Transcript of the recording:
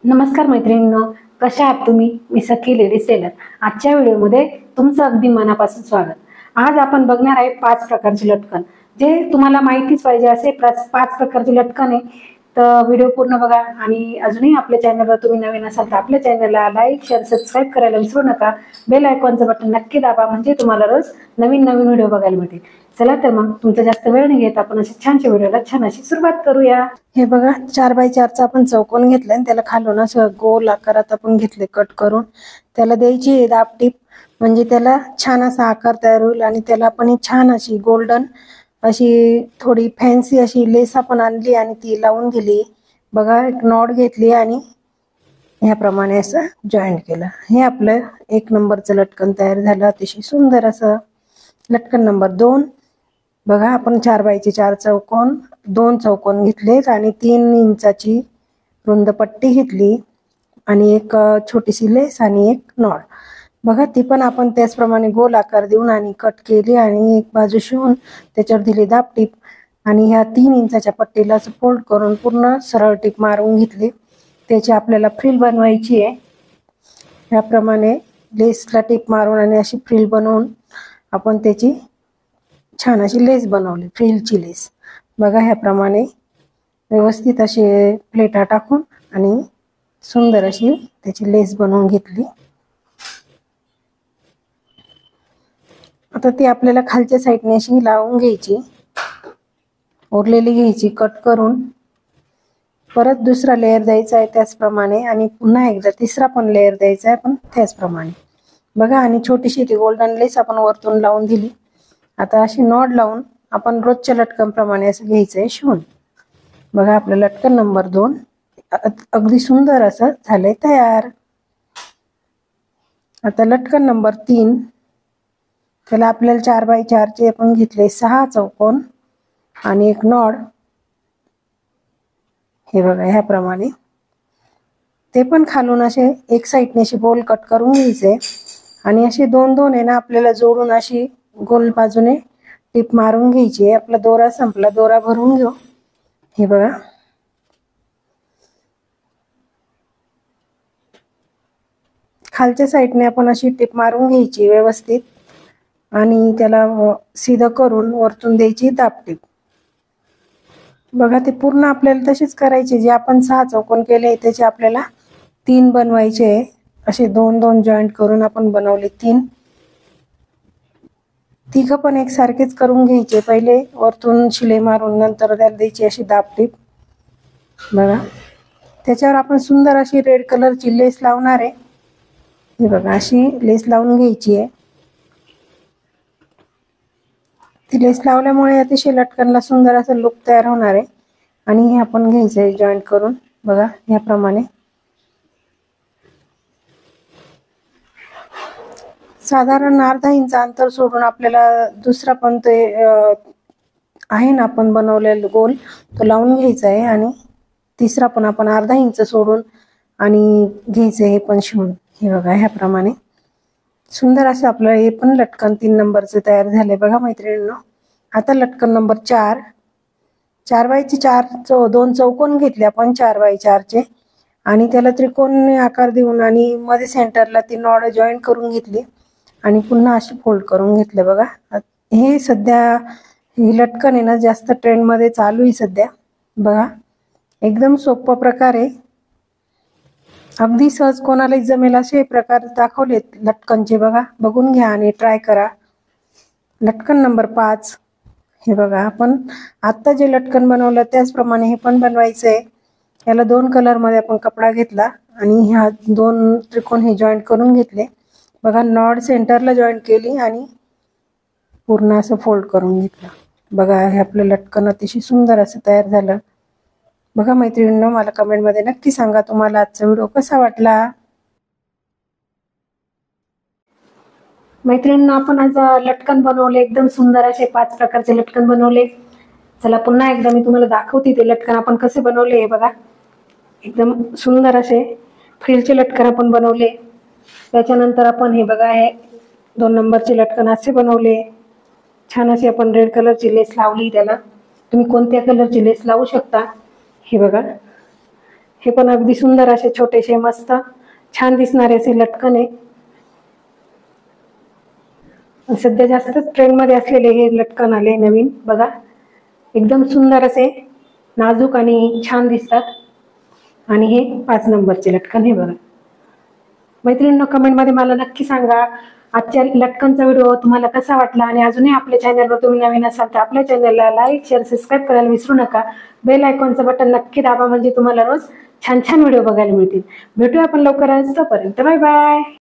नमस्कार मैत्रिणींनो, कशा आहात तुम्ही? मी सखी लेडीज टेलर. आजच्या व्हिडिओमध्ये तुमचं अगदी मनापासून स्वागत. आज आपण बघणार आहे 5 प्रकारचे लटकन, जे तुम्हाला माहितीच पाहिजे असे 5 प्रकारचे लटकन आहे. तर व्हिडिओ पूर्ण बघा आणि अजूनही आपल्या चॅनलवर तुम्ही नवीन असाल तर आपल्या चॅनलला लाईक, शेअर, सबस्क्राईब करायला विसरू नका. बेल आयकॉनचं बटन नक्की दाबा, म्हणजे तुम्हाला रोज नवीन नवीन व्हिडिओ बघायला मिळतील. चला तर मग तुमचा जास्त वेळ नाही घेत, आपण अशा छानशा व्हिडिओला छान अशी सुरुवात करूया. हे बघा, 4x4चा आपण चौकोन घेतलाय आणि त्याला खालून असं गोल आकारात आपण घेतले कट करून. त्याला द्यायची दाबटीप, म्हणजे त्याला छान असा आकार तयार होईल. आणि त्याला आपण छान अशी गोल्डन अशी थोडी फॅन्सी अशी लेस आपण आणली आणि ती लावून दिली. बघा, एक नॉट घेतली आणि ह्याप्रमाणे असं जॉईंट केलं. हे आपलं 1 नंबरचं लटकन तयार झालं, अतिशय सुंदर असं. लटकन नंबर 2 बघा, आपण 4x4 चौकोन 2 चौकोन घेतलेत आणि 3 इंचाची रुंद पट्टी घेतली आणि एक छोटीशी लेस आणि एक नॉट. बघा, ती पण आपण त्याचप्रमाणे गोल आकार देऊन आणि कट केली आणि एक बाजू शिवून त्याच्यावर दिली दाबटीप आणि ह्या 3 इंचाच्या पट्टीला फोल्ड करून पूर्ण सरळ टीप मारून घेतली. त्याची आपल्याला फ्रिल बनवायची आहे. ह्याप्रमाणे लेसला टीप मारून आणि अशी फ्रिल बनवून आपण त्याची छान अशी लेस बनवली, फ्रिलची लेस. बघा, ह्याप्रमाणे व्यवस्थित अशी प्लेटा टाकून आणि सुंदर अशी त्याची लेस बनवून घेतली. आता ती आपल्याला खालच्या साईडने अशी लावून घ्यायची, उरलेली घ्यायची कट करून. परत दुसरा लेअर द्यायचा आहे त्याचप्रमाणे आणि पुन्हा एकदा तिसरा पण लेअर द्यायचा आहे पण त्याचप्रमाणे. बघा, आणि छोटीशी ती गोल्डन लेस आपण वरतून लावून दिली. आता अशी नॉट लावून आपण रोजच्या लटकन प्रमाणे असं घ्यायचंय शिवून. बघा, आपलं लटकन नंबर 2 अगदी सुंदर असं झालंय तयार. आता लटकन नंबर 3, त्याला आपल्याला 4x4चे आपण घेतले 6 चौकोन आणि एक नॉट. हे बघा, ह्याप्रमाणे ते पण खालून असे एक साईडने असे गोल कट करून घ्यायचे आणि असे 2-2 आहे ना आपल्याला जोडून अशी गोल बाजूने टीप मारून घ्यायची. आपला दोरा संपला, दोरा भरून घेऊ. हे बघा, खालच्या साईडने आपण अशी टीप मारून घ्यायची व्यवस्थित आणि त्याला सीधं करून वरतून द्यायची दाबटीप. बघा, ते पूर्ण आपल्याला तशीच करायची. जे आपण 6 चौकोन केले त्याचे आपल्याला 3 बनवायचे. असे 2-2 जॉईंट करून आपण बनवले 3. तिघं पण एकसारखेच करून घ्यायचे. पहिले वरतून शिलाई मारून नंतर त्याला द्यायची अशी दाबटीप. बघा, त्याच्यावर आपण सुंदर अशी रेड कलरची लेस लावणार आहे. हे बघा, अशी लेस लावून घ्यायची आहे. ती लेस लावल्यामुळे अतिशय लटकनला सुंदर असं लुक तयार होणार आहे. आणि हे आपण घ्यायचं आहे जॉईंट करून. बघा, ह्याप्रमाणे साधारण अर्धा इंच अंतर सोडून आपल्याला दुसरा पण ते आहे ना आपण बनवलेला गोल तो लावून घ्यायचा आहे आणि तिसरा पण आपण अर्धा इंच सोडून आणि घ्यायचं हे पण शिवून. हे बघा, ह्याप्रमाणे सुंदर असं आपलं हे पण लटकन 3 नंबरचं तयार झालंय. बघा मैत्रिणींनो, आता लटकन नंबर 4, 4x4 2 चौकोन घेतले आपण 4x4चे आणि त्याला त्रिकोणी आकार देऊन आणि मध्ये सेंटरला ती नॉड जॉईंट करून घेतली आणि पुन्हा अशी फोल्ड करून घेतले. बघा, हे सध्या ही लटकन आहे ना जास्त ट्रेंडमध्ये चालू आहे सध्या. बघा, एकदम सोपा प्रकार आहे, अगदी सहज कोणालाही जमेल असे प्रकार दाखवलेत लटकनचे. बघा, बघून घ्या आणि ट्राय करा. लटकन नंबर 5, हे बघा, आपण आत्ता जे लटकन बनवलं त्याचप्रमाणे हे पण बनवायचं आहे. याला 2 कलरमध्ये आपण कपडा घेतला आणि ह्या 2 त्रिकोण हे जॉईंट करून घेतले. बघा, नॉड सेंटरला जॉईंट केली आणि पूर्ण असं फोल्ड करून घेतलं. बघा, हे आपलं लटकन अतिशय सुंदर असं तयार झालं. बघा मैत्रिणींनो, मला कमेंटमध्ये नक्की सांगा तुम्हाला आजचा व्हिडिओ कसा वाटला. मैत्रिणींनो, आपण आज लटकन बनवले, एकदम सुंदर असे 5 प्रकारचे लटकन बनवले. चला पुन्हा एकदा मी तुम्हाला दाखवते ते लटकन आपण कसे बनवले. हे बघा, एकदम सुंदर असे फ्रिलचे लटकन आपण बनवले. त्याच्यानंतर आपण हे बघा, हे 2 नंबरचे लटकन असे बनवले. छान अशी आपण रेड कलरची लेस लावली. त्याला तुम्ही कोणत्या कलरची लेस लावू शकता. हे बघा, हे पण अगदी सुंदर असे छोटेसे मस्त छान दिसणारे असे लटकन आहे. सध्या जास्तच ट्रेंड मध्ये असलेले हे लटकन आले नवीन बघा. एकदम सुंदर असे नाजूक आणि छान दिसतात. आणि हे 5 नंबरचे लटकन हे बघा. मैत्रिणींनो, कमेंटमध्ये मला नक्की सांगा आजच्या लटकनचा व्हिडिओ तुम्हाला कसा वाटला. आणि अजूनही आपल्या चॅनलवर तुम्ही नवीन असाल तर आपल्या चॅनलला लाईक शेअर सबस्क्राईब करायला विसरू नका. बेल आयकॉनचं बटन नक्की दाबा म्हणजे तुम्हाला रोज छान छान व्हिडिओ बघायला मिळतील. भेटूया आपण लवकरच. तोपर्यंत बाय बाय.